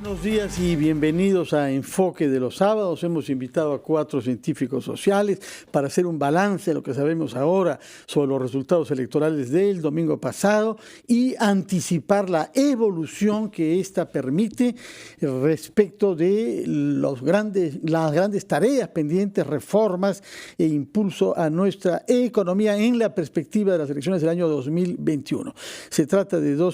Buenos días y bienvenidos a Enfoque de los Sábados. Hemos invitado a 4 científicos sociales para hacer un balance de lo que sabemos ahora sobre los resultados electorales del domingo pasado y anticipar la evolución que ésta permite respecto de las grandes tareas pendientes, reformas e impulso a nuestra economía en la perspectiva de las elecciones del año 2021. Se trata de 4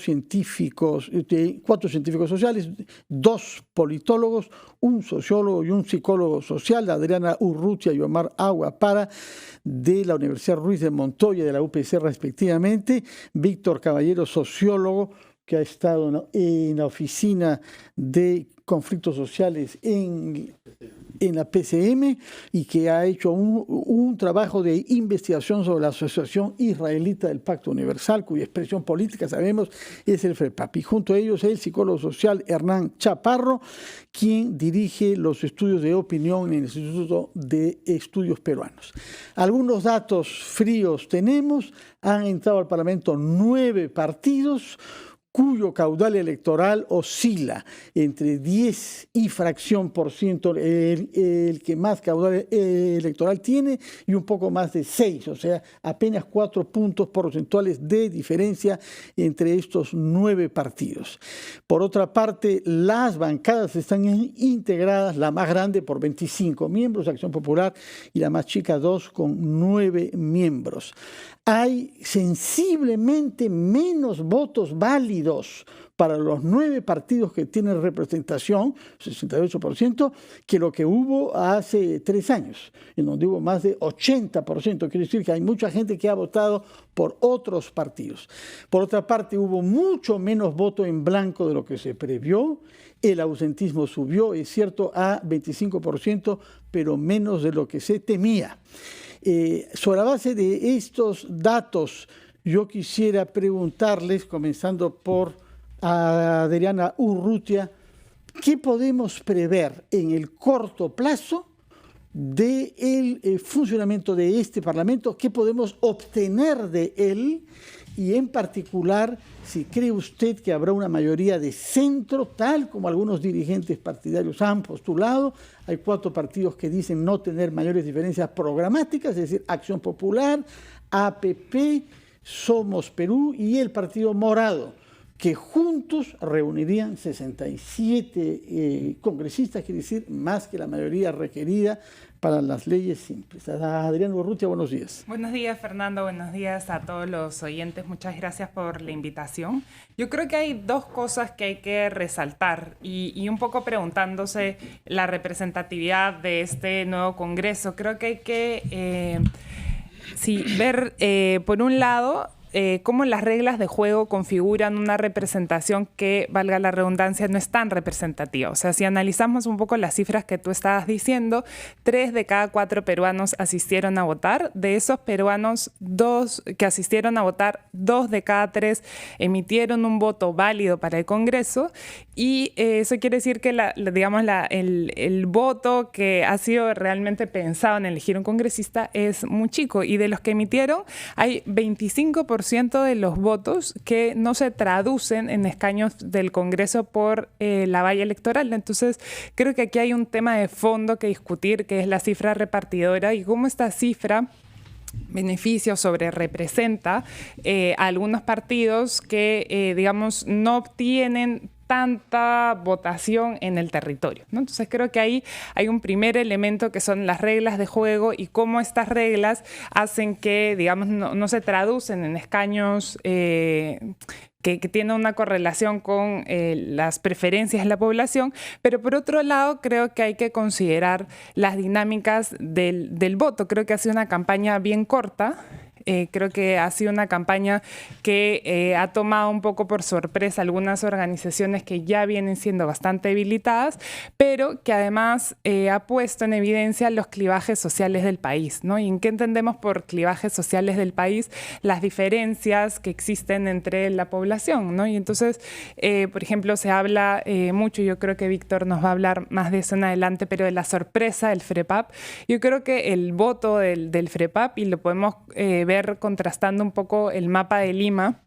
científicos sociales, 2 politólogos, un sociólogo y un psicólogo social, Adriana Urrutia y Omar Aguapara, de la Universidad Ruiz de Montoya y de la UPC respectivamente, Víctor Caballero, sociólogo, que ha estado en la oficina de conflictos sociales en la PCM y que ha hecho un trabajo de investigación sobre la Asociación Israelita del Pacto Universal, cuya expresión política sabemos es el FREPAP. Y junto a ellos el psicólogo social Hernán Chaparro, quien dirige los estudios de opinión en el Instituto de Estudios Peruanos. Algunos datos fríos tenemos. Han entrado al Parlamento 9 partidos, cuyo caudal electoral oscila entre 10 y fracción por ciento, el que más caudal electoral tiene, y un poco más de 6, o sea, apenas 4 puntos porcentuales de diferencia entre estos 9 partidos. Por otra parte, las bancadas están integradas, la más grande por 25 miembros, Acción Popular, y la más chica 2 con 9 miembros. Hay sensiblemente menos votos válidos para los 9 partidos que tienen representación, 68%, que lo que hubo hace 3 años, en donde hubo más de 80%. Quiere decir que hay mucha gente que ha votado por otros partidos. Por otra parte, hubo mucho menos voto en blanco de lo que se previó. El ausentismo subió, es cierto, a 25%, pero menos de lo que se temía. Sobre la base de estos datos, yo quisiera preguntarles, comenzando por Adriana Urrutia, ¿qué podemos prever en el corto plazo del funcionamiento de este Parlamento? ¿Qué podemos obtener de él? Y en particular, si cree usted que habrá una mayoría de centro, tal como algunos dirigentes partidarios han postulado. Hay 4 partidos que dicen no tener mayores diferencias programáticas, es decir, Acción Popular, APP, Somos Perú y el Partido Morado, que juntos reunirían 67 congresistas, quiere decir, más que la mayoría requerida para las leyes simples. Adriana Urrutia, buenos días. Buenos días, Fernando. Buenos días a todos los oyentes. Muchas gracias por la invitación. Yo creo que hay 2 cosas que hay que resaltar y un poco preguntándose la representatividad de este nuevo Congreso. Creo que hay que ver, por un lado, cómo las reglas de juego configuran una representación que, valga la redundancia, no es tan representativa. O sea, si analizamos un poco las cifras que tú estabas diciendo, 3 de cada 4 peruanos asistieron a votar. De esos peruanos, 2 que asistieron a votar, 2 de cada 3 emitieron un voto válido para el Congreso. Y eso quiere decir que el voto que ha sido realmente pensado en elegir un congresista es muy chico. Y de los que emitieron, hay 25% de los votos que no se traducen en escaños del Congreso por la valla electoral. Entonces, creo que aquí hay un tema de fondo que discutir, que es la cifra repartidora y cómo esta cifra beneficia o sobrerepresenta a algunos partidos que, no obtienen tanta votación en el territorio, ¿no? Entonces creo que ahí hay un primer elemento que son las reglas de juego y cómo estas reglas hacen que, no se traducen en escaños que tiene una correlación con las preferencias de la población, pero por otro lado creo que hay que considerar las dinámicas del voto. Creo que ha sido una campaña bien corta. Creo que ha sido una campaña que ha tomado un poco por sorpresa algunas organizaciones que ya vienen siendo bastante debilitadas, pero que además ha puesto en evidencia los clivajes sociales del país, ¿no? ¿Y en qué entendemos por clivajes sociales del país? Las diferencias que existen entre la población, ¿no? Y entonces, por ejemplo, se habla mucho, yo creo que Víctor nos va a hablar más de eso en adelante, pero de la sorpresa del FREPAP. Yo creo que el voto del FREPAP, y lo podemos ver contrastando un poco el mapa de Lima,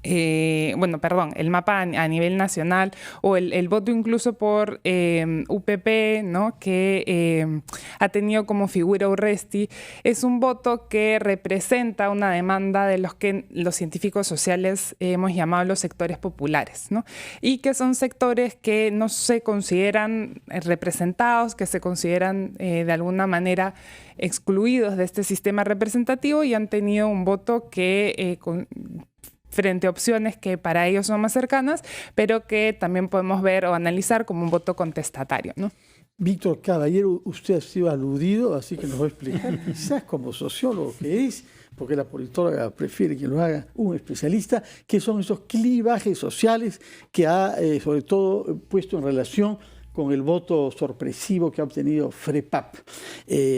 el mapa a nivel nacional, o el voto incluso por UPP, ¿no? Que ha tenido como figura Urresti, es un voto que representa una demanda de los que los científicos sociales hemos llamado los sectores populares, ¿no? Y que son sectores que no se consideran representados, que se consideran de alguna manera excluidos de este sistema representativo y han tenido un voto que frente a opciones que para ellos son más cercanas, pero que también podemos ver o analizar como un voto contestatario, ¿no? Víctor Caballero, usted ha sido aludido, así que nos va a explicar, quizás como sociólogo que es, porque la politóloga prefiere que lo haga un especialista, qué son esos clivajes sociales que ha, sobre todo, puesto en relación con el voto sorpresivo que ha obtenido FREPAP.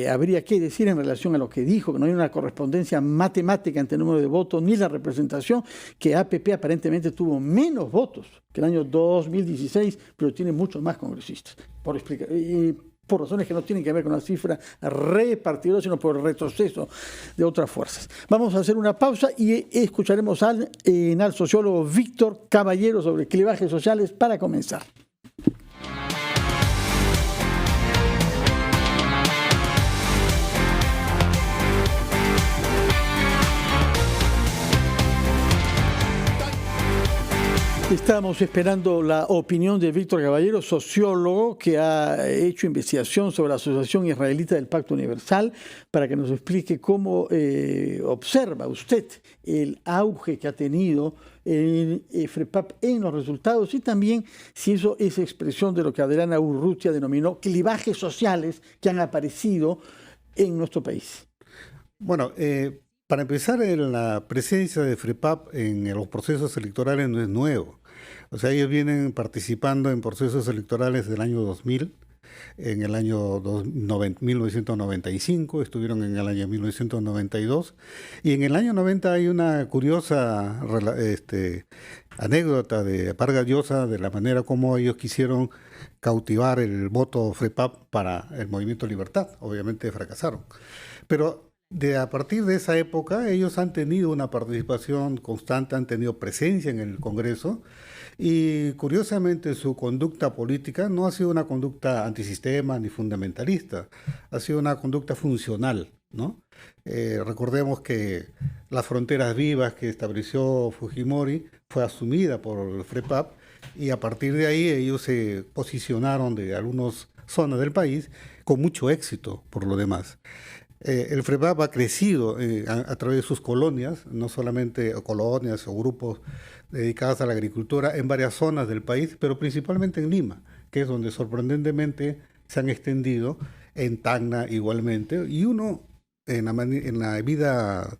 Habría que decir en relación a lo que dijo, que no hay una correspondencia matemática entre el número de votos ni la representación, que APP aparentemente tuvo menos votos que el año 2016, pero tiene muchos más congresistas. Por razones que no tienen que ver con la cifra repartidora, sino por el retroceso de otras fuerzas. Vamos a hacer una pausa y escucharemos al sociólogo Víctor Caballero sobre clivajes sociales para comenzar. Estamos esperando la opinión de Víctor Caballero, sociólogo que ha hecho investigación sobre la Asociación Israelita del Pacto Universal, para que nos explique cómo observa usted el auge que ha tenido el FREPAP en los resultados y también si eso es expresión de lo que Adriana Urrutia denominó clivajes sociales que han aparecido en nuestro país. Bueno, para empezar, la presencia de FREPAP en los procesos electorales no es nuevo. O sea, ellos vienen participando en procesos electorales del año 2000, en el año 1995, estuvieron en el año 1992, y en el año 90 hay una curiosa anécdota de Vargas Llosa de la manera como ellos quisieron cautivar el voto FREPAP para el Movimiento Libertad. Obviamente fracasaron. Pero a partir de esa época ellos han tenido una participación constante, han tenido presencia en el Congreso y curiosamente su conducta política no ha sido una conducta antisistema ni fundamentalista, ha sido una conducta funcional, ¿no? Recordemos que las fronteras vivas que estableció Fujimori fue asumida por el FREPAP y a partir de ahí ellos se posicionaron de algunas zonas del país con mucho éxito por lo demás. El FREPAP ha crecido a través de sus colonias, no solamente colonias o grupos dedicados a la agricultura en varias zonas del país, pero principalmente en Lima, que es donde sorprendentemente se han extendido, en Tacna igualmente, y uno en la vida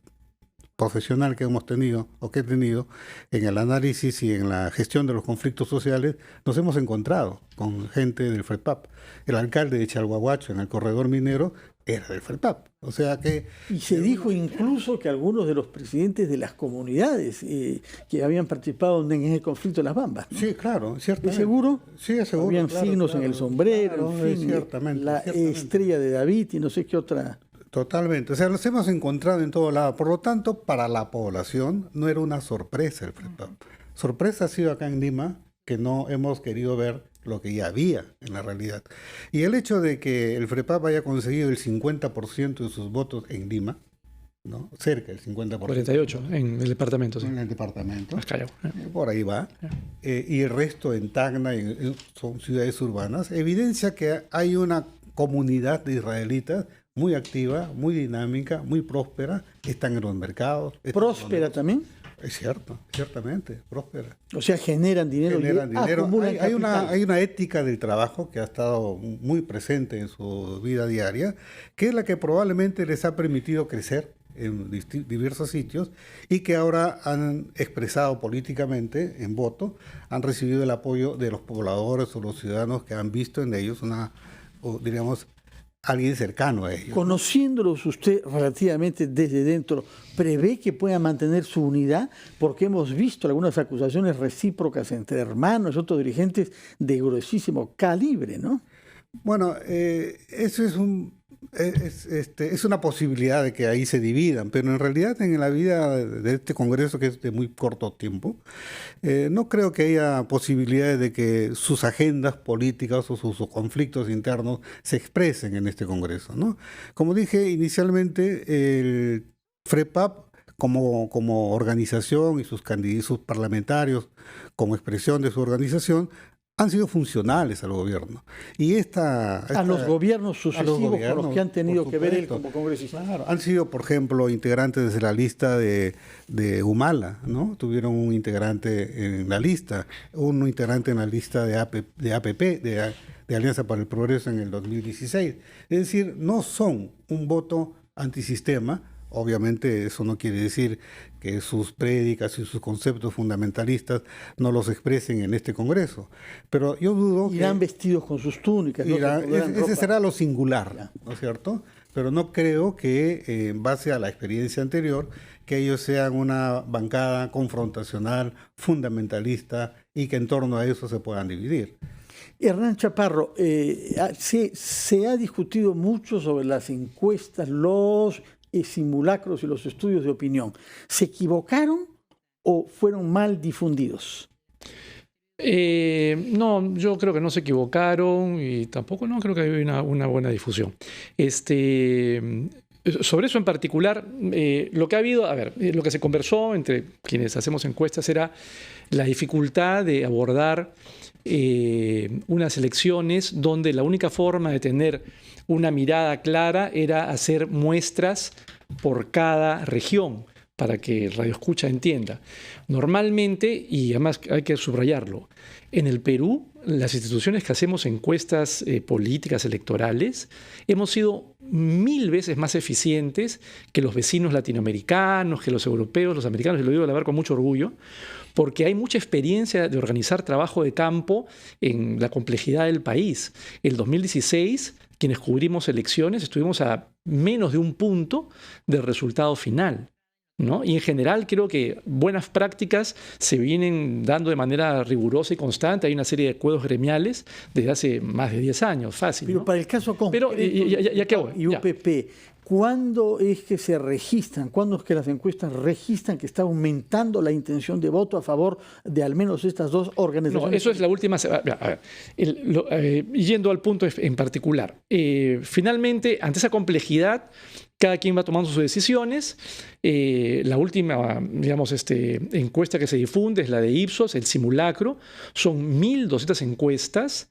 profesional que hemos tenido o que he tenido en el análisis y en la gestión de los conflictos sociales, nos hemos encontrado con gente del FREPAP. El alcalde de Chalhuahuacho en el corredor minero era del FREPAP. O sea que... Y se dijo incluso que algunos de los presidentes de las comunidades que habían participado en el conflicto de las Bambas, ¿no? Sí, claro, ciertamente. ¿Es seguro? Sí, es seguro. Habían signos en el sombrero, claro, en fin, ciertamente, la estrella de David y no sé qué otra... Totalmente, o sea, los hemos encontrado en todo lado. Por lo tanto, para la población no era una sorpresa el FREPAP. Sorpresa ha sido acá en Lima que no hemos querido ver lo que ya había en la realidad. Y el hecho de que el FREPAP haya conseguido el 50% de sus votos en Lima, ¿no? Cerca del 50%. 48 en el departamento. Sí. En el departamento. Callao. Por ahí va. Y el resto en Tacna, son ciudades urbanas, evidencia que hay una comunidad de israelitas muy activa, muy dinámica, muy próspera, están en los mercados. ¿Próspera también? Es cierto, ciertamente, próspera. O sea, generan dinero. Hay una ética del trabajo que ha estado muy presente en su vida diaria, que es la que probablemente les ha permitido crecer en diversos sitios y que ahora han expresado políticamente en voto, han recibido el apoyo de los pobladores o los ciudadanos que han visto en ellos alguien cercano a ellos. Conociéndolos usted relativamente desde dentro, ¿prevé que pueda mantener su unidad? Porque hemos visto algunas acusaciones recíprocas entre hermanos y otros dirigentes de gruesísimo calibre, ¿no? Bueno, eso es Es una posibilidad de que ahí se dividan, pero en realidad en la vida de este Congreso, que es de muy corto tiempo, no creo que haya posibilidades de que sus agendas políticas o sus conflictos internos se expresen en este Congreso, ¿no? Como dije inicialmente, el FREPAP como organización y sus parlamentarios como expresión de su organización han sido funcionales al gobierno. Y a los gobiernos sucesivos con los que han tenido que ver él como congresista. Claro, han sido, por ejemplo, integrantes de la lista de Humala, ¿no? Tuvieron un integrante en la lista, un integrante en la lista de APP, de Alianza para el Progreso en el 2016. Es decir, no son un voto antisistema. Obviamente eso no quiere decir que sus prédicas y sus conceptos fundamentalistas no los expresen en este Congreso. Pero yo dudo irán vestidos con sus túnicas. Ese será lo singular, ¿no es cierto? Pero no creo que, en base a la experiencia anterior, que ellos sean una bancada confrontacional, fundamentalista, y que en torno a eso se puedan dividir. Hernán Chaparro, se ha discutido mucho sobre las encuestas, los simulacros y los estudios de opinión. ¿Se equivocaron o fueron mal difundidos? No, yo creo que no se equivocaron y tampoco creo que haya una buena difusión. Sobre eso en particular, lo que ha habido, lo que se conversó entre quienes hacemos encuestas era la dificultad de abordar unas elecciones donde la única forma de tener una mirada clara era hacer muestras por cada región para que el radioescucha entienda. Normalmente, y además hay que subrayarlo, en el Perú, las instituciones que hacemos encuestas políticas electorales hemos sido 1000 veces más eficientes que los vecinos latinoamericanos, que los europeos, los americanos, y lo digo de la verdad con mucho orgullo, porque hay mucha experiencia de organizar trabajo de campo en la complejidad del país. El 2016, quienes cubrimos elecciones, estuvimos a menos de un punto del resultado final, ¿no? Y en general creo que buenas prácticas se vienen dando de manera rigurosa y constante. Hay una serie de acuerdos gremiales desde hace más de 10 años, fácil. Pero ¿no? para el caso concreto ya que voy, y UPP, ¿cuándo es que se registran? ¿Cuándo es que las encuestas registran que está aumentando la intención de voto a favor de al menos estas dos organizaciones? No, eso es la última. Yendo al punto en particular. Finalmente, ante esa complejidad, cada quien va tomando sus decisiones. La última, encuesta que se difunde es la de Ipsos, el simulacro. Son 1.200 encuestas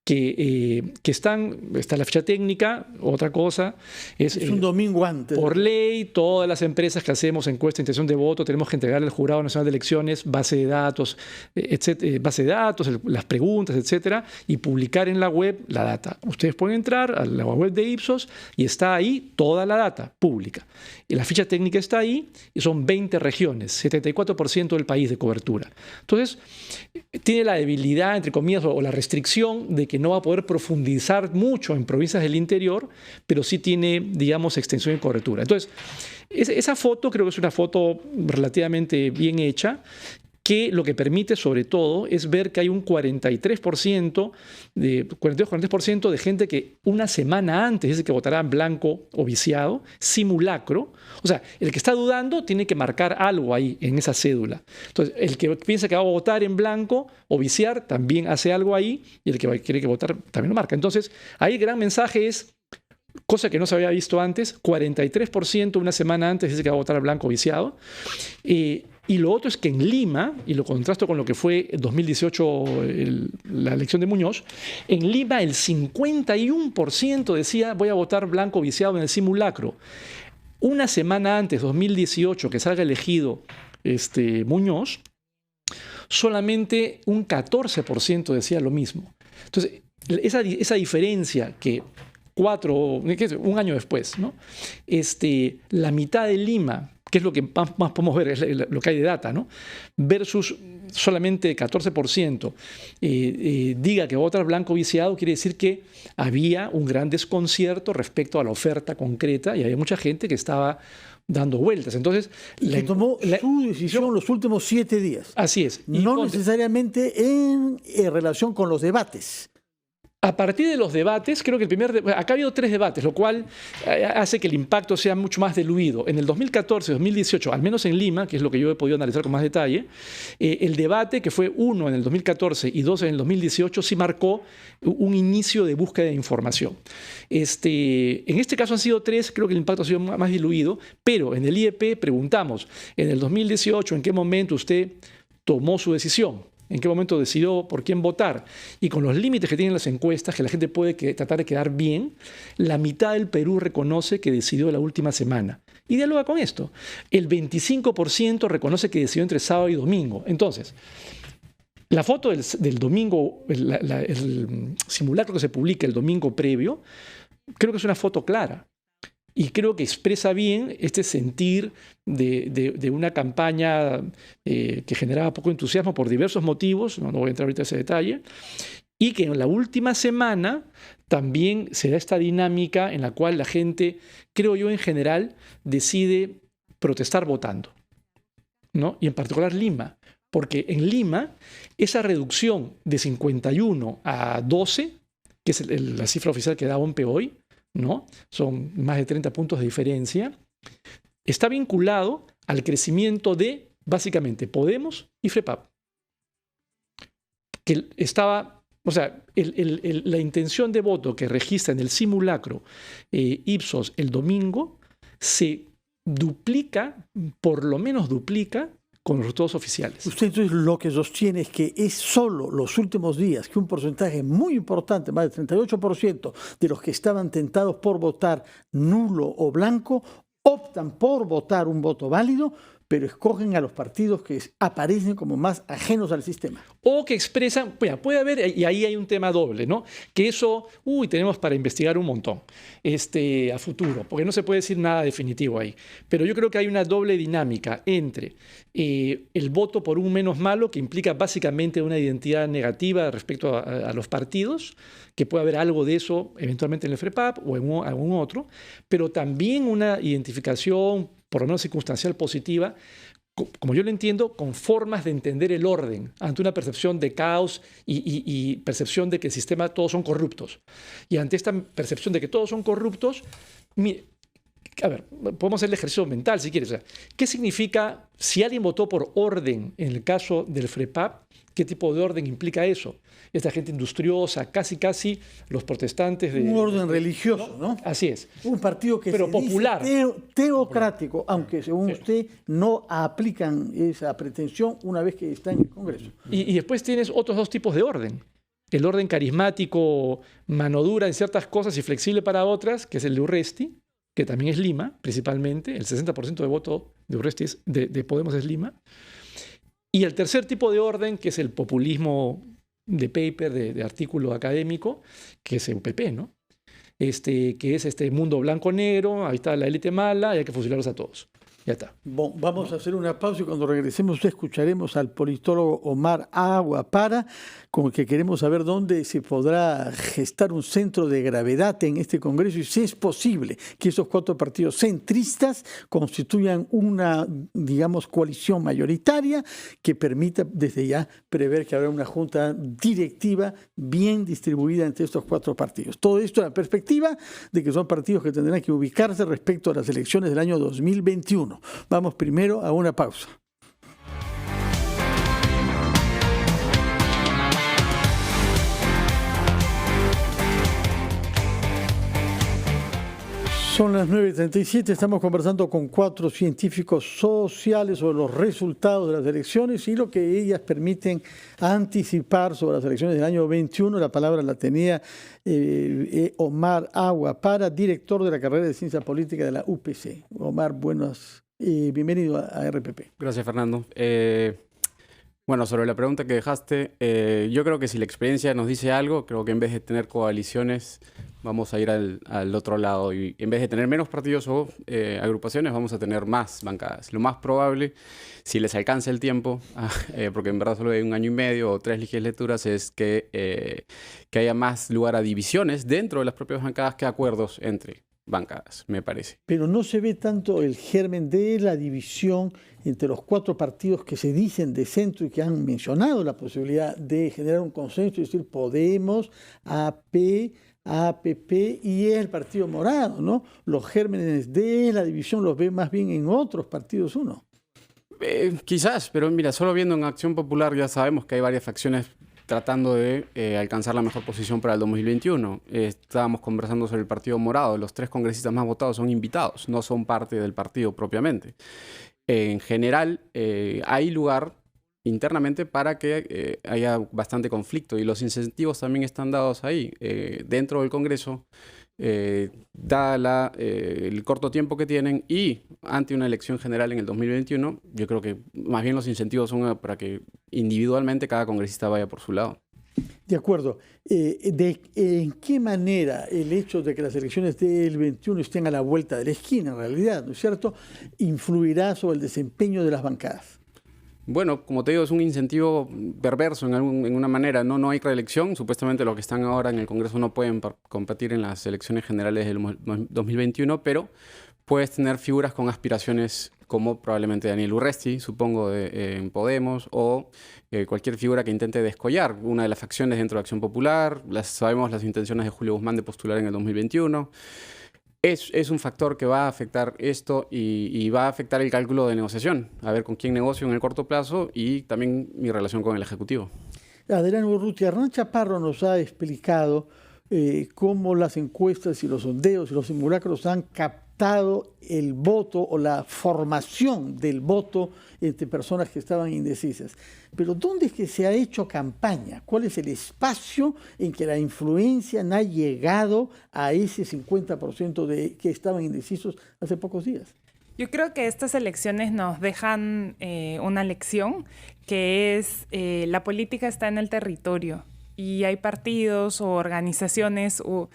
que está la ficha técnica. Otra cosa es un domingo antes. Por ley, todas las empresas que hacemos encuesta de intención de voto tenemos que entregarle al Jurado Nacional de Elecciones base de datos, las preguntas, etcétera, y publicar en la web la data. Ustedes pueden entrar a la web de Ipsos y está ahí toda la data pública. Y la ficha técnica está ahí y son 20 regiones, 74% del país de cobertura. Entonces, tiene la debilidad, entre comillas, o la restricción de que no va a poder profundizar mucho en provincias del interior, pero sí tiene, digamos, extensión y cobertura. Entonces, esa foto creo que es una foto relativamente bien hecha, que lo que permite sobre todo es ver que hay un 42% de gente que una semana antes dice que votará en blanco o viciado, simulacro. O sea, el que está dudando tiene que marcar algo ahí en esa cédula. Entonces, el que piensa que va a votar en blanco o viciar también hace algo ahí, y el que quiere que votar también lo marca. Entonces, ahí el gran mensaje es, cosa que no se había visto antes, 43% una semana antes dice que va a votar blanco o viciado. Y lo otro es que en Lima, y lo contrasto con lo que fue en 2018 la elección de Muñoz, en Lima el 51% decía voy a votar blanco o viciado en el simulacro. Una semana antes, 2018, que salga elegido Muñoz, solamente un 14% decía lo mismo. Entonces, esa diferencia que un año después, ¿no? La mitad de Lima, que es lo que más podemos ver, es lo que hay de data, ¿no? Versus solamente 14% diga que va a votar blanco viciado, quiere decir que había un gran desconcierto respecto a la oferta concreta y había mucha gente que estaba dando vueltas. Entonces, que tomó su decisión los últimos 7 días. Así es. No necesariamente en relación con los debates. A partir de los debates, creo que acá ha habido 3 debates, lo cual hace que el impacto sea mucho más diluido. En el 2014, 2018, al menos en Lima, que es lo que yo he podido analizar con más detalle, el debate, que fue 1 en el 2014 y 2 en el 2018, sí marcó un inicio de búsqueda de información. En este caso han sido 3, creo que el impacto ha sido más diluido, pero en el IEP preguntamos, en el 2018, ¿en qué momento usted tomó su decisión? ¿En qué momento decidió por quién votar? Y con los límites que tienen las encuestas, que la gente puede tratar de quedar bien, la mitad del Perú reconoce que decidió la última semana. Y dialoga con esto. El 25% reconoce que decidió entre sábado y domingo. Entonces, la foto del domingo, el simulacro que se publica el domingo previo, creo que es una foto clara. Y creo que expresa bien este sentir de una campaña que generaba poco entusiasmo por diversos motivos, no voy a entrar ahorita en ese detalle, y que en la última semana también se da esta dinámica en la cual la gente, creo yo en general, decide protestar votando, ¿no? Y en particular Lima, porque en Lima esa reducción de 51 a 12, que es la cifra oficial que da OMPE hoy, ¿no? Son más de 30 puntos de diferencia, está vinculado al crecimiento de, básicamente, Podemos y FREPAP. Que estaba, o sea, la intención de voto que registra en el simulacro Ipsos el domingo se duplica, por lo menos duplica, con los resultados oficiales. Usted entonces lo que sostiene es que es solo los últimos días que un porcentaje muy importante, más del 38% de los que estaban tentados por votar nulo o blanco, optan por votar un voto válido, pero escogen a los partidos que aparecen como más ajenos al sistema. O que expresan, puede haber, y ahí hay un tema doble, ¿no? Que eso, tenemos para investigar un montón a futuro, porque no se puede decir nada definitivo ahí. Pero yo creo que hay una doble dinámica entre el voto por un menos malo, que implica básicamente una identidad negativa respecto a los partidos, que puede haber algo de eso eventualmente en el FREPAP o en algún otro, pero también una identificación, por lo menos circunstancial positiva, como yo lo entiendo, con formas de entender el orden ante una percepción de caos y percepción de que el sistema todos son corruptos. Y ante esta percepción de que todos son corruptos, a ver, podemos hacer el ejercicio mental si quieres. O sea, ¿qué significa si alguien votó por orden en el caso del FREPAP? ¿Qué tipo de orden implica eso? Esta gente industriosa, casi los protestantes de... Un orden religioso, ¿no? Así es. Un partido que pero se popular. Dice teocrático, aunque según usted no aplican esa pretensión una vez que está en el Congreso. Y después tienes otros 2 tipos de orden. El orden carismático, mano dura en ciertas cosas y flexible para otras, que es el de Urresti, que también es Lima, principalmente. El 60% de voto de Urresti de Podemos es Lima. Y el tercer tipo de orden, que es el populismo de paper, de artículo académico, que es UPP, ¿no? Que es este mundo blanco-negro, ahí está la élite mala y hay que fusilarlos a todos. Ya está. Bueno, vamos a hacer una pausa y cuando regresemos escucharemos al politólogo Omar Agua Para, con el que queremos saber dónde se podrá gestar un centro de gravedad en este Congreso y si es posible que esos 4 partidos centristas constituyan una, digamos, coalición mayoritaria que permita desde ya prever que habrá una junta directiva bien distribuida entre estos 4 partidos. Todo esto en la perspectiva de que son partidos que tendrán que ubicarse respecto a las elecciones del año 2021. Vamos primero a una pausa. Son las 9:37, estamos conversando con 4 científicos sociales sobre los resultados de las elecciones y lo que ellas permiten anticipar sobre las elecciones del año 21. La palabra la tenía Omar Agua Para, director de la carrera de Ciencia Política de la UPC. Omar, bienvenido a RPP. Gracias, Fernando. Bueno, sobre la pregunta que dejaste, yo creo que si la experiencia nos dice algo, creo que en vez de tener coaliciones, vamos a ir al otro lado. Y en vez de tener menos partidos o agrupaciones, vamos a tener más bancadas. Lo más probable, si les alcanza el tiempo, porque en verdad solo hay 1 año y medio o 3 legislaturas, es que haya más lugar a divisiones dentro de las propias bancadas que acuerdos entre bancadas, me parece. Pero no se ve tanto el germen de la división entre los 4 partidos que se dicen de centro y que han mencionado la posibilidad de generar un consenso, es decir, Podemos, AP, APP y el Partido Morado, ¿no? Los gérmenes de la división los ve más bien en otros partidos uno. Quizás, pero mira, solo viendo en Acción Popular ya sabemos que hay varias facciones tratando de alcanzar la mejor posición para el 2021. Estábamos conversando sobre el Partido Morado. Los 3 congresistas más votados son invitados, no son parte del partido propiamente. En general, hay lugar internamente para que haya bastante conflicto y los incentivos también están dados ahí. Dentro del Congreso, dada el corto tiempo que tienen y ante una elección general en el 2021, yo creo que más bien los incentivos son para que individualmente cada congresista vaya por su lado. De acuerdo. ¿En qué manera el hecho de que las elecciones del 21 estén a la vuelta de la esquina, en realidad, ¿no es cierto?, influirá sobre el desempeño de las bancadas? Bueno, como te digo, es un incentivo perverso en una manera. No hay reelección. Supuestamente los que están ahora en el Congreso no pueden competir en las elecciones generales del 2021, pero puedes tener figuras con aspiraciones como probablemente Daniel Urresti, supongo, en Podemos, o cualquier figura que intente descollar una de las facciones dentro de Acción Popular. Sabemos las intenciones de Julio Guzmán de postular en el 2021. Es un factor que va a afectar esto y va a afectar el cálculo de negociación, a ver con quién negocio en el corto plazo y también mi relación con el Ejecutivo. Adrián Urrutia, Hernán Chaparro nos ha explicado cómo las encuestas y los sondeos y los simulacros han captado el voto o la formación del voto entre personas que estaban indecisas. Pero ¿dónde es que se ha hecho campaña? ¿Cuál es el espacio en que la influencia no ha llegado a ese 50% de que estaban indecisos hace pocos días? Yo creo que estas elecciones nos dejan una lección que es la política está en el territorio y hay partidos o organizaciones o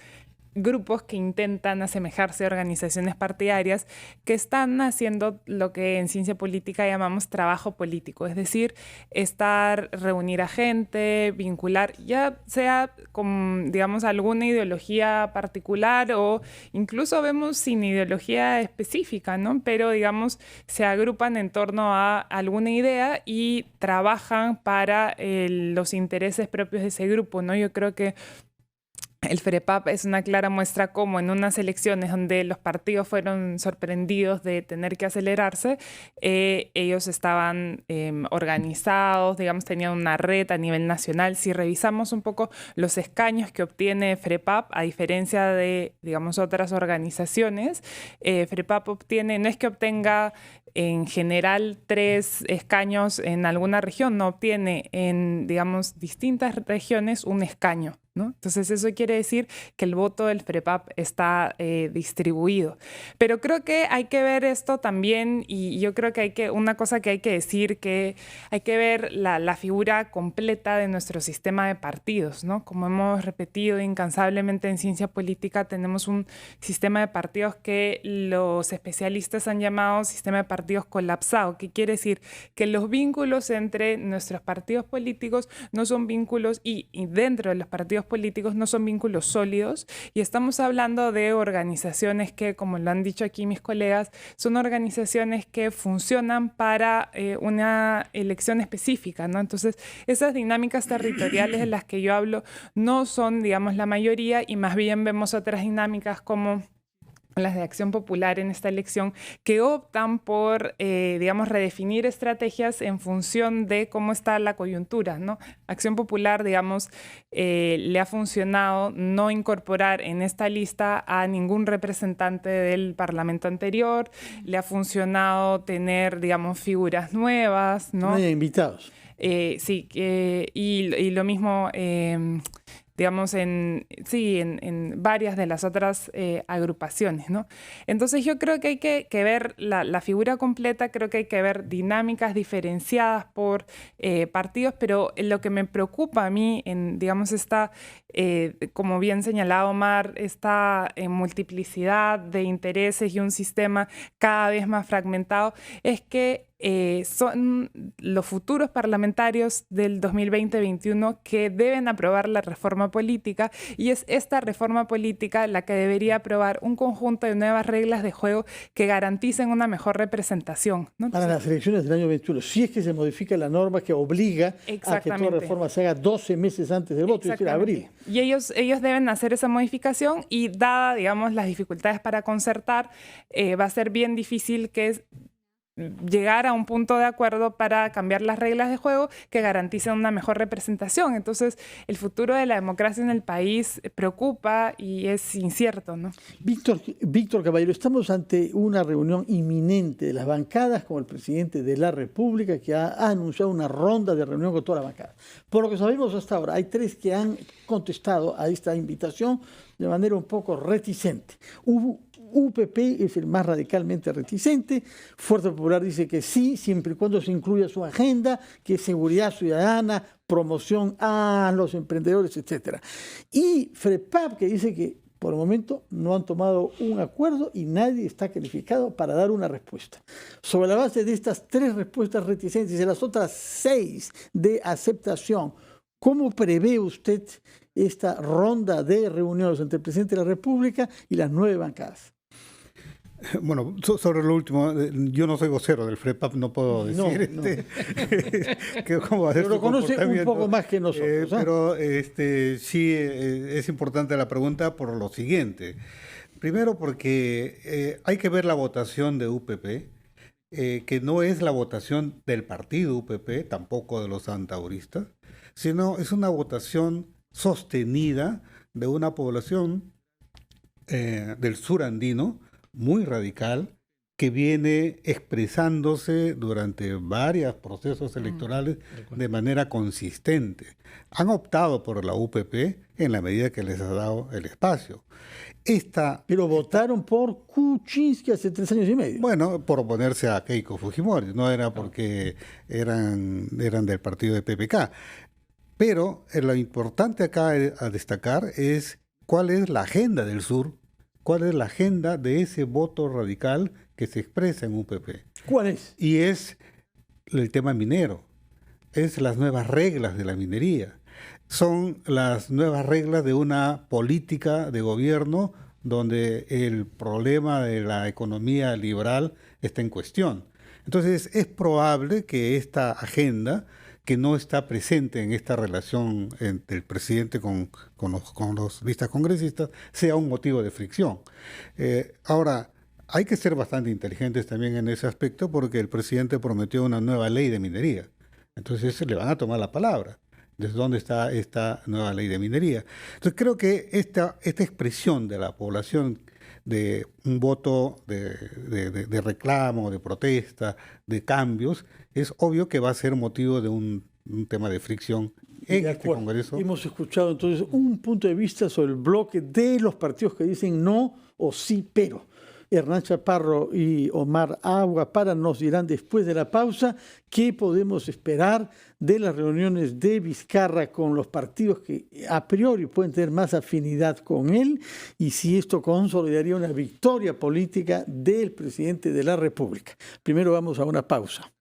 grupos que intentan asemejarse a organizaciones partidarias que están haciendo lo que en ciencia política llamamos trabajo político, es decir, reunir a gente, vincular, ya sea con, digamos, alguna ideología particular o incluso vemos sin ideología específica, ¿no? Pero, digamos, se agrupan en torno a alguna idea y trabajan para los intereses propios de ese grupo, ¿no? Yo creo que el FREPAP es una clara muestra cómo en unas elecciones donde los partidos fueron sorprendidos de tener que acelerarse, ellos estaban organizados, digamos, tenían una red a nivel nacional. Si revisamos un poco los escaños que obtiene FREPAP, a diferencia de, digamos, otras organizaciones, FREPAP obtiene, no es que obtenga en general 3 escaños en alguna región, no obtiene en, digamos, distintas regiones un escaño, ¿no? Entonces eso quiere decir que el voto del FREPAP está distribuido. Pero creo que hay que ver esto también y yo creo que una cosa que hay que decir, que hay que ver la figura completa de nuestro sistema de partidos, ¿no? Como hemos repetido incansablemente en ciencia política, tenemos un sistema de partidos que los especialistas han llamado sistema de partidos colapsado. ¿Qué quiere decir? Que los vínculos entre nuestros partidos políticos no son vínculos y dentro de los partidos políticos no son vínculos sólidos y estamos hablando de organizaciones que, como lo han dicho aquí mis colegas, son organizaciones que funcionan para una elección específica, ¿no? Entonces, esas dinámicas territoriales de las que yo hablo no son, digamos, la mayoría y más bien vemos otras dinámicas como las de Acción Popular en esta elección, que optan por, digamos, redefinir estrategias en función de cómo está la coyuntura, ¿no? Acción Popular, digamos, le ha funcionado no incorporar en esta lista a ningún representante del Parlamento anterior, le ha funcionado tener, digamos, figuras nuevas, ¿no? No hay invitados. Sí, y lo mismo... digamos, en varias de las otras agrupaciones, ¿no? Entonces yo creo que hay que ver la figura completa, creo que hay que ver dinámicas diferenciadas por partidos, pero lo que me preocupa a mí, digamos, como bien señalado Omar, esta multiplicidad de intereses y un sistema cada vez más fragmentado, es que son los futuros parlamentarios del 2020-21 que deben aprobar la reforma política, y es esta reforma política la que debería aprobar un conjunto de nuevas reglas de juego que garanticen una mejor representación, ¿no? Para las elecciones del año 21, si es que se modifica la norma que obliga a que toda reforma se haga 12 meses antes del voto, es decir, abril. Y ellos deben hacer esa modificación, y dada, digamos, las dificultades para concertar, va a ser bien difícil que llegar a un punto de acuerdo para cambiar las reglas de juego que garanticen una mejor representación. Entonces, el futuro de la democracia en el país preocupa y es incierto, ¿no? Víctor Caballero, estamos ante una reunión inminente de las bancadas con el presidente de la República, que ha anunciado una ronda de reunión con toda la bancada. Por lo que sabemos hasta ahora, hay 3 que han contestado a esta invitación de manera un poco reticente. UPP es el más radicalmente reticente. Fuerza Popular dice que sí, siempre y cuando se incluya su agenda, que es seguridad ciudadana, promoción a los emprendedores, etc. Y FREPAP, que dice que por el momento no han tomado un acuerdo y nadie está calificado para dar una respuesta. Sobre la base de estas 3 respuestas reticentes y de las otras 6 de aceptación, ¿cómo prevé usted esta ronda de reuniones entre el presidente de la República y las 9 bancadas? Bueno, sobre lo último, yo no soy vocero del FREPAP, no puedo decir cómo va a ser pero lo conoce un poco más que nosotros. Pero sí es importante la pregunta por lo siguiente. Primero porque hay que ver la votación de UPP, que no es la votación del partido UPP, tampoco de los santauristas, sino es una votación sostenida de una población del sur andino, muy radical, que viene expresándose durante varios procesos electorales de manera consistente. Han optado por la UPP en la medida que les ha dado el espacio. Pero votaron por Kuczynski hace 3 años y medio. Bueno, por oponerse a Keiko Fujimori, no era porque eran del partido de PPK. Pero lo importante acá a destacar es cuál es la agenda del sur, cuál es la agenda de ese voto radical que se expresa en UPP. ¿Cuál es? Y es el tema minero, es las nuevas reglas de la minería, son las nuevas reglas de una política de gobierno donde el problema de la economía liberal está en cuestión. Entonces es probable que esta agenda, que no está presente en esta relación entre el presidente con los listas congresistas, sea un motivo de fricción. Ahora, hay que ser bastante inteligentes también en ese aspecto porque el presidente prometió una nueva ley de minería. Entonces le van a tomar la palabra. ¿Desde dónde está esta nueva ley de minería? Entonces creo que esta expresión de la población de un voto de reclamo, de protesta, de cambios, es obvio que va a ser motivo de un tema de fricción en este Congreso. Hemos escuchado entonces un punto de vista sobre el bloque de los partidos que dicen no o sí, pero. Hernán Chaparro y Omar Aguapara nos dirán después de la pausa qué podemos esperar de las reuniones de Vizcarra con los partidos que a priori pueden tener más afinidad con él y si esto consolidaría una victoria política del presidente de la República. Primero vamos a una pausa.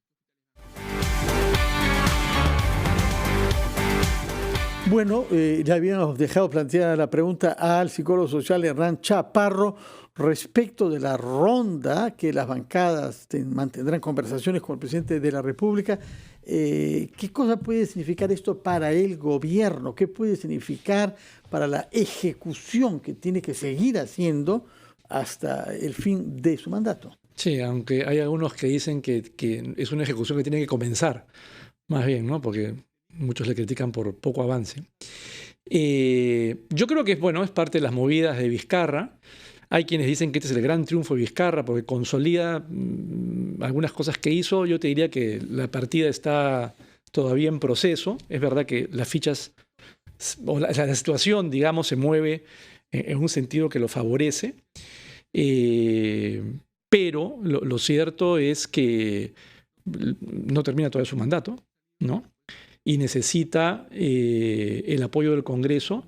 Bueno, ya habíamos dejado planteada la pregunta al psicólogo social Hernán Chaparro respecto de la ronda que las bancadas mantendrán conversaciones con el presidente de la República. ¿Qué cosa puede significar esto para el gobierno? ¿Qué puede significar para la ejecución que tiene que seguir haciendo hasta el fin de su mandato? Sí, aunque hay algunos que dicen que es una ejecución que tiene que comenzar, más bien, ¿no? Porque muchos le critican por poco avance. Yo creo que es parte de las movidas de Vizcarra. Hay quienes dicen que este es el gran triunfo de Vizcarra porque consolida algunas cosas que hizo. Yo te diría que la partida está todavía en proceso. Es verdad que las fichas, o la situación, digamos, se mueve en un sentido que lo favorece. Pero lo cierto es que no termina todavía su mandato, ¿no? Y necesita el apoyo del Congreso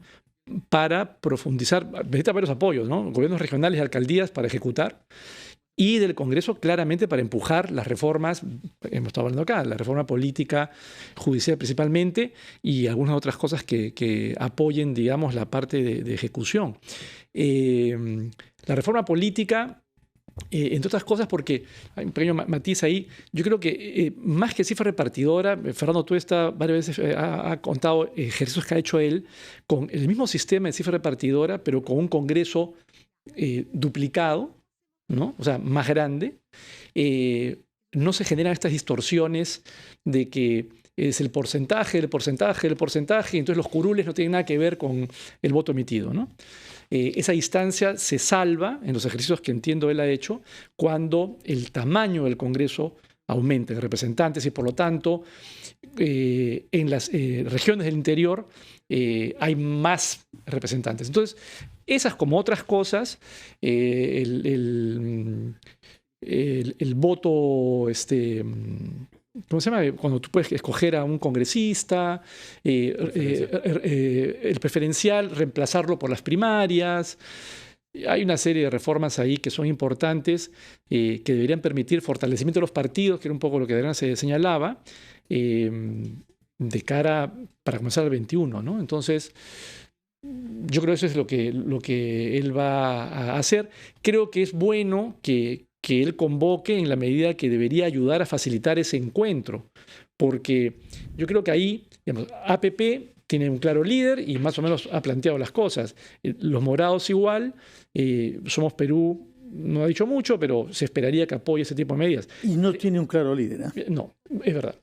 para profundizar, necesita varios apoyos, ¿no? Gobiernos regionales y alcaldías para ejecutar y del Congreso claramente para empujar las reformas, hemos estado hablando acá, la reforma política, judicial principalmente, y algunas otras cosas que apoyen, digamos, la parte de ejecución. La reforma política, entre otras cosas, porque hay un pequeño matiz ahí, yo creo que más que cifra repartidora, Fernando tú varias veces ha contado ejercicios que ha hecho él con el mismo sistema de cifra repartidora, pero con un Congreso duplicado, ¿no? O sea, más grande. No se generan estas distorsiones de que es el porcentaje, y entonces los curules no tienen nada que ver con el voto emitido, ¿no? Esa distancia se salva en los ejercicios que entiendo él ha hecho cuando el tamaño del Congreso aumenta en representantes y por lo tanto en las regiones del interior hay más representantes. Entonces, esas como otras cosas, el voto, ¿cómo se llama? Cuando tú puedes escoger a un congresista, el preferencial, reemplazarlo por las primarias. Hay una serie de reformas ahí que son importantes, que deberían permitir fortalecimiento de los partidos, que era un poco lo que Adriana se señalaba, de cara para comenzar el 21, ¿no? Entonces, yo creo que eso es lo que él va a hacer. Creo que es bueno que él convoque en la medida que debería ayudar a facilitar ese encuentro, porque yo creo que ahí, digamos, APP tiene un claro líder y más o menos ha planteado las cosas. Los morados igual, Somos Perú no ha dicho mucho, pero se esperaría que apoye ese tipo de medidas. Y no tiene un claro líder, ¿eh? No, es verdad.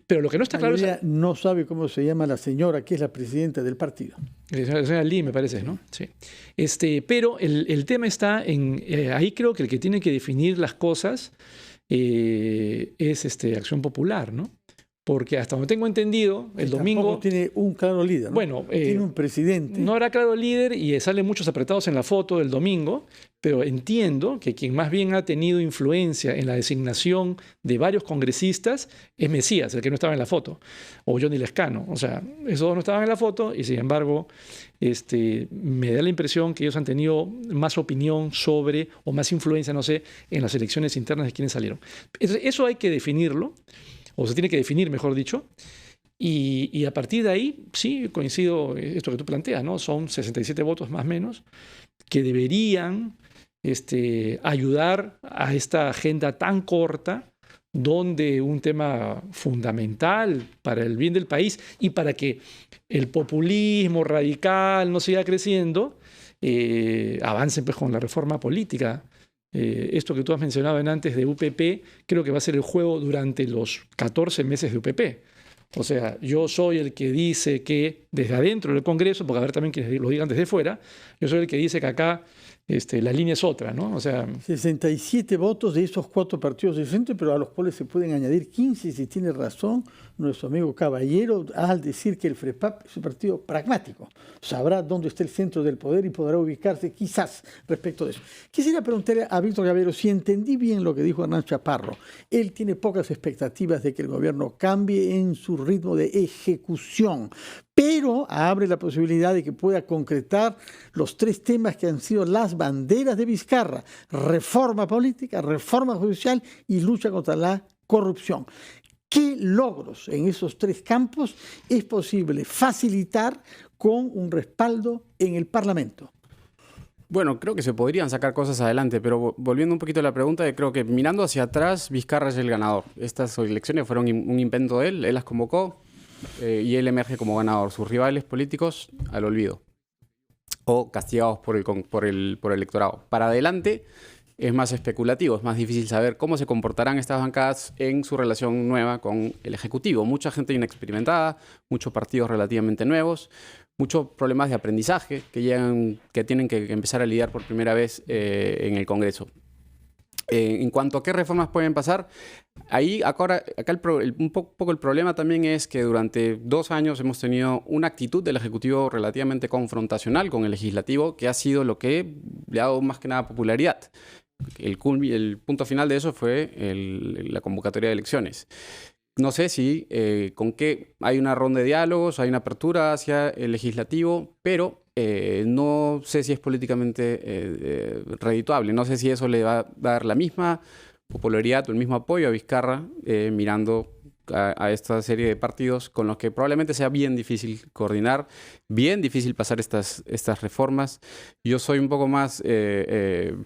Pero lo que no está claro es... no sabe cómo se llama la señora que es la presidenta del partido. La señora Lee, me parece, ¿no? Sí. Pero el tema está en... ahí creo que el que tiene que definir las cosas es Acción Popular, ¿no? Porque hasta donde tengo entendido, el domingo... Tampoco tiene un claro líder, ¿no? Bueno, tiene un presidente. No habrá claro líder y salen muchos apretados en la foto del domingo, pero entiendo que quien más bien ha tenido influencia en la designación de varios congresistas es Mesías, el que no estaba en la foto, o Johnny Lescano. O sea, esos dos no estaban en la foto y sin embargo me da la impresión que ellos han tenido más opinión sobre, o más influencia, no sé, en las elecciones internas de quienes salieron. Eso hay que definirlo, o se tiene que definir, mejor dicho, y a partir de ahí, sí, coincido esto que tú planteas, ¿no? Son 67 votos más o menos que deberían ayudar a esta agenda tan corta, donde un tema fundamental para el bien del país y para que el populismo radical no siga creciendo, avancen pues con la reforma política. Esto que tú has mencionado antes de UPP, creo que va a ser el juego durante los 14 meses de UPP. O sea, yo soy el que dice que desde adentro del Congreso, porque a ver también quienes lo digan desde fuera, yo soy el que dice que acá la línea es otra, ¿no? O sea, 67 votos de esos 4 partidos diferentes, pero a los cuales se pueden añadir 15, si tiene razón nuestro amigo Caballero, al decir que el FREPAP es un partido pragmático. Sabrá dónde está el centro del poder y podrá ubicarse quizás respecto de eso. Quisiera preguntarle a Víctor Caballero si entendí bien lo que dijo Hernán Chaparro. Él tiene pocas expectativas de que el gobierno cambie en su ritmo de ejecución, pero abre la posibilidad de que pueda concretar los 3 temas que han sido las banderas de Vizcarra: reforma política, reforma judicial y lucha contra la corrupción. ¿Qué logros en esos 3 campos es posible facilitar con un respaldo en el Parlamento? Bueno, creo que se podrían sacar cosas adelante, pero volviendo un poquito a la pregunta, creo que mirando hacia atrás, Vizcarra es el ganador. Estas elecciones fueron un invento de él las convocó y él emerge como ganador. Sus rivales políticos al olvido o castigados por el electorado. Para adelante es más especulativo, es más difícil saber cómo se comportarán estas bancadas en su relación nueva con el Ejecutivo. Mucha gente inexperimentada, muchos partidos relativamente nuevos, muchos problemas de aprendizaje que tienen que empezar a lidiar por primera vez en el Congreso. En cuanto a qué reformas pueden pasar, acá un poco el problema también es que durante 2 años hemos tenido una actitud del Ejecutivo relativamente confrontacional con el Legislativo, que ha sido lo que le ha dado más que nada popularidad. El punto final de eso fue la convocatoria de elecciones. No sé si con qué hay una ronda de diálogos, hay una apertura hacia el legislativo, pero no sé si es políticamente redituable. No sé si eso le va a dar la misma popularidad o el mismo apoyo a Vizcarra mirando a esta serie de partidos con los que probablemente sea bien difícil coordinar, bien difícil pasar estas reformas. Yo soy un poco más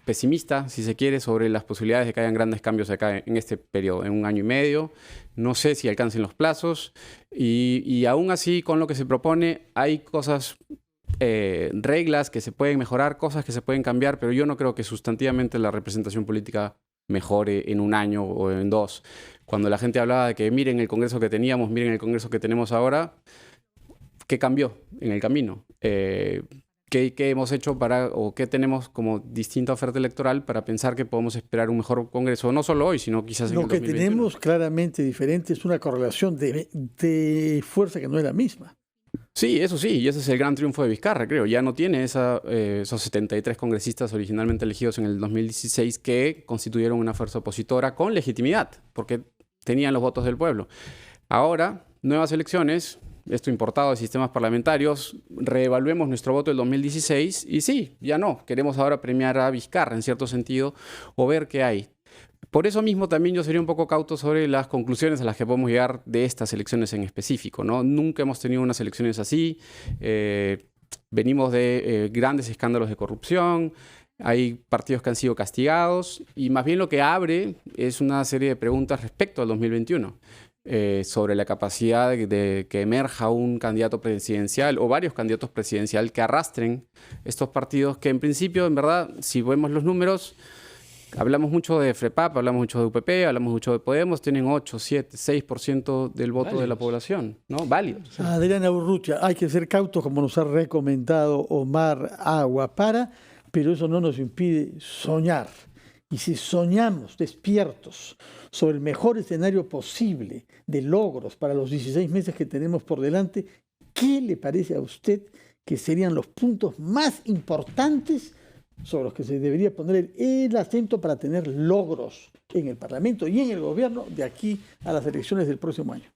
pesimista, si se quiere, sobre las posibilidades de que hayan grandes cambios acá en este periodo, en 1 año y medio. No sé si alcancen los plazos y aún así con lo que se propone hay cosas, reglas que se pueden mejorar, cosas que se pueden cambiar, pero yo no creo que sustantivamente la representación política mejore en 1 año o en 2. Cuando la gente hablaba de que miren el Congreso que teníamos, miren el Congreso que tenemos ahora, ¿qué cambió en el camino? ¿Qué hemos hecho o qué tenemos como distinta oferta electoral para pensar que podemos esperar un mejor Congreso? No solo hoy, sino quizás en el 2021. Lo que tenemos claramente diferente es una correlación de fuerza que no es la misma. Sí, eso sí, y ese es el gran triunfo de Vizcarra, creo. Ya no tiene esos 73 congresistas originalmente elegidos en el 2016 que constituyeron una fuerza opositora con legitimidad, porque tenían los votos del pueblo. Ahora, nuevas elecciones, esto importado de sistemas parlamentarios, reevaluemos nuestro voto del 2016 y sí, ya no. Queremos ahora premiar a Vizcarra en cierto sentido o ver qué hay. Por eso mismo también yo sería un poco cauto sobre las conclusiones a las que podemos llegar de estas elecciones en específico, ¿no? Nunca hemos tenido unas elecciones así. Venimos de grandes escándalos de corrupción. Hay partidos que han sido castigados y más bien lo que abre es una serie de preguntas respecto al 2021 sobre la capacidad de que emerja un candidato presidencial o varios candidatos presidenciales que arrastren estos partidos que en principio, en verdad, si vemos los números, hablamos mucho de FREPAP, hablamos mucho de UPP, hablamos mucho de Podemos, tienen 8, 7, 6% del voto válidos de la población, ¿no? Válidos. Adriana Urrutia, hay que ser cautos como nos ha recomendado Omar Aguapara, pero eso no nos impide soñar. Y si soñamos despiertos sobre el mejor escenario posible de logros para los 16 meses que tenemos por delante, ¿qué le parece a usted que serían los puntos más importantes sobre los que se debería poner el acento para tener logros en el Parlamento y en el gobierno de aquí a las elecciones del próximo año?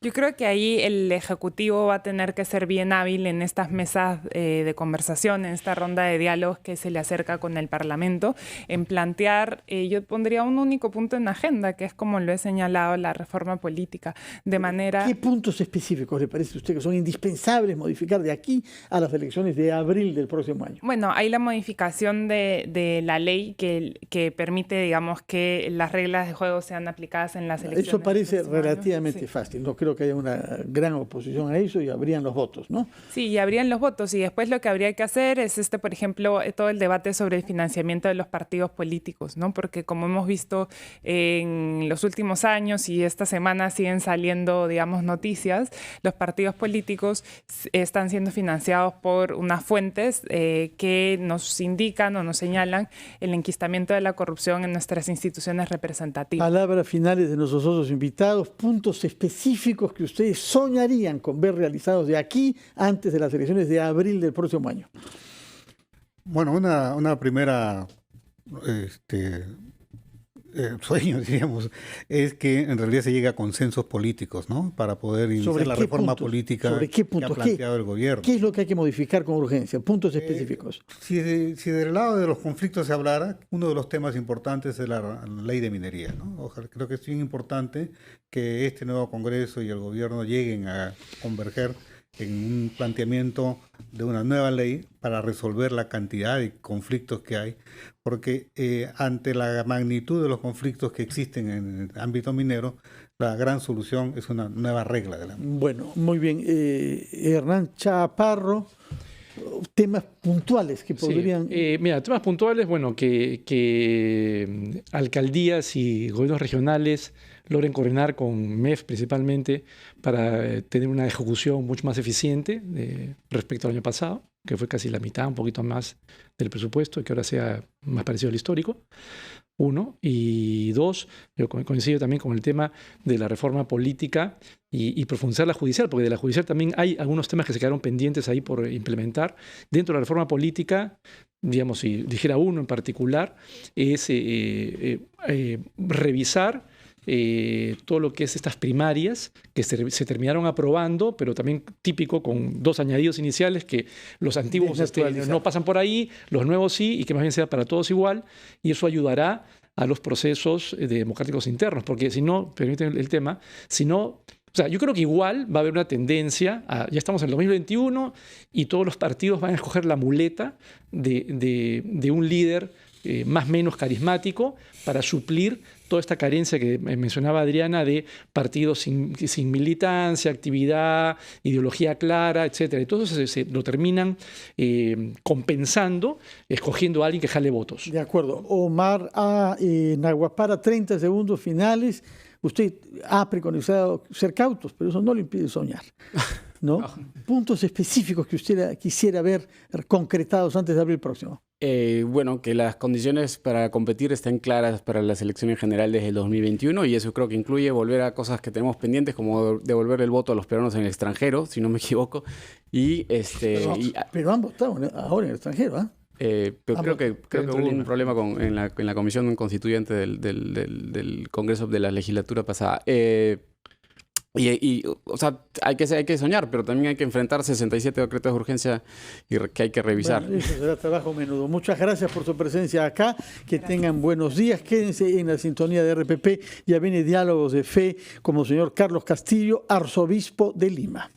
Yo creo que ahí el Ejecutivo va a tener que ser bien hábil en estas mesas de conversación, en esta ronda de diálogos que se le acerca con el Parlamento, en plantear, yo pondría un único punto en agenda, que es como lo he señalado, la reforma política, de manera... ¿Qué puntos específicos le parece a usted que son indispensables modificar de aquí a las elecciones de abril del próximo año? Bueno, hay la modificación de la ley que permite, digamos, que las reglas de juego sean aplicadas en las elecciones. Eso parece relativamente fácil, no creo que haya una gran oposición a eso y habrían los votos, ¿no? Sí, y habrían los votos y después lo que habría que hacer es, por ejemplo, todo el debate sobre el financiamiento de los partidos políticos, ¿no? Porque como hemos visto en los últimos años y esta semana siguen saliendo, digamos, noticias, los partidos políticos están siendo financiados por unas fuentes que nos indican o nos señalan el enquistamiento de la corrupción en nuestras instituciones representativas. Palabras finales de nuestros otros invitados, puntos específicos que ustedes soñarían con ver realizados de aquí antes de las elecciones de abril del próximo año. Bueno, una primera sueño, diríamos, es que en realidad se llegue a consensos políticos, ¿no? Para poder iniciar la reforma política que ha planteado el gobierno. ¿Qué es lo que hay que modificar con urgencia? Puntos específicos. Si del lado de los conflictos se hablara, uno de los temas importantes es la ley de minería, ¿no? Ojalá, creo que es bien importante que este nuevo Congreso y el gobierno lleguen a converger en un planteamiento de una nueva ley para resolver la cantidad de conflictos que hay, porque ante la magnitud de los conflictos que existen en el ámbito minero, la gran solución es una nueva regla de la minería. Bueno, muy bien. Hernán Chaparro, temas puntuales que podrían... Sí. Mira, temas puntuales, bueno, que alcaldías y gobiernos regionales logren coordinar con MEF principalmente para tener una ejecución mucho más eficiente respecto al año pasado, que fue casi la mitad, un poquito más del presupuesto, y que ahora sea más parecido al histórico. 1. Y 2, yo coincido también con el tema de la reforma política y profundizar la judicial, porque de la judicial también hay algunos temas que se quedaron pendientes ahí por implementar. Dentro de la reforma política, digamos, si dijera uno en particular, es revisar todo lo que es estas primarias que se terminaron aprobando, pero también típico con 2 añadidos iniciales, que los antiguos no pasan por ahí, los nuevos sí, y que más bien sea para todos igual, y eso ayudará a los procesos democráticos internos, porque si no, permíteme el tema, si no, o sea, yo creo que igual va a haber una tendencia, ya estamos en el 2021 y todos los partidos van a escoger la muleta de un líder más o menos carismático para suplir toda esta carencia que mencionaba Adriana de partidos sin militancia, actividad, ideología clara, etc. Entonces se lo terminan compensando, escogiendo a alguien que jale votos. De acuerdo. Omar Naguapara, 30 segundos finales. Usted ha preconizado ser cautos, pero eso no le impide soñar, ¿no? Puntos específicos que usted quisiera ver concretados antes de abril próximo. Bueno, que las condiciones para competir estén claras para las elecciones generales del 2021, y eso creo que incluye volver a cosas que tenemos pendientes, como devolver el voto a los peruanos en el extranjero, si no me equivoco. Pero han votado ahora en el extranjero, ¿ah? Pero creo que hubo un problema en la comisión constituyente del Congreso de la legislatura pasada. O sea, hay que soñar, pero también hay que enfrentar 67 decretos de urgencia que hay que revisar. Bueno, eso será trabajo menudo. Muchas gracias por su presencia acá. Que tengan buenos días. Quédense en la sintonía de RPP. Ya viene Diálogos de Fe como el señor Carlos Castillo, arzobispo de Lima.